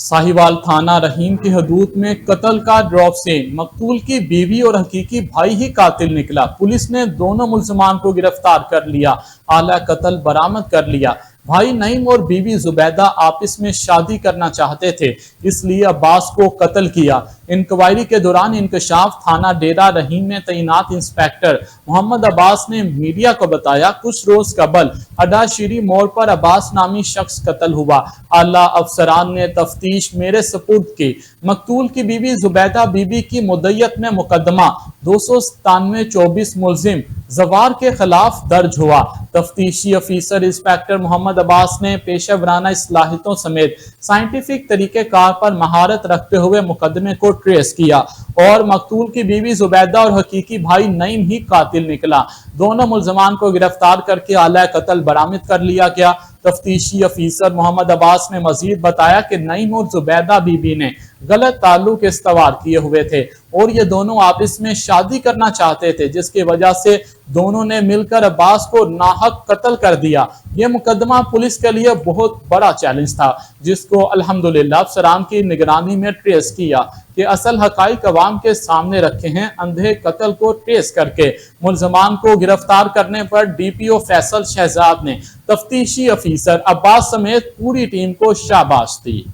साहिवाल थाना रहीम की हदूद में कत्ल का ड्रॉप सीन। मकतूल की बीवी और हकीकी भाई ही कातिल निकला। पुलिस ने दोनों मुल्जिमान को गिरफ्तार कर लिया, आला कत्ल बरामद कर लिया। भाई नईम और बीवी जुबैदा आपस में शादी करना चाहते थे, इसलिए अब्बास को कत्ल किया। इंक्वायरी के दौरान इंकशाफ थाना डेरा रहीम में तैनात इंस्पेक्टर मोहम्मद अब्बास ने मीडिया को बताया, कुछ रोज कबल अडाशीरी मोड़ पर अब्बास नामी शख्स कत्ल हुआ। आला अफसरान ने तफ्तीश मेरे सपुर्द की। मकतूल की बीवी जुबैदा बीबी की मुद्दत में मुकदमा 297-24 मुलजिम जवार के खिलाफ दर्ज हुआ। तफ्तीशी अफीसर इंस्पेक्टर मोहम्मद अब्बास ने पेशेवराना इस्लाहियतों समेत साइंटिफिक तरीके कार पर महारत रखते हुए मुकदमे को ट्रेस किया और मकतूल की बीवी जुबैदा और हकीकी भाई नईम ही कातिल निकला। दोनों मुल्जिमान को गिरफ्तार करके आला कत्ल बरामद कर लिया गया। तफ्तीशी अफीसर मोहम्मद अब्बास ने मजीद बताया कि नईम और जुबैदा बीबी ने गलत ताल्लुक इस्तवार किए हुए थे और ये दोनों आपस में शादी करना चाहते थे, जिसकी वजह से दोनों ने मिलकर अब्बास को नाहक कत्ल कर दिया। यह मुकदमा पुलिस के लिए बहुत बड़ा चैलेंज था, जिसको अल्हम्दुलिल्लाह अफसरान की निगरानी में ट्रेस किया कि असल हकाइक अवाम के सामने रखे हैं। अंधे कत्ल को ट्रेस करके मुल्जिमान को गिरफ्तार करने पर DPO फैसल शहजाद ने तफ्तीशी अफीसर अब्बास समेत पूरी टीम को शाबाश दी।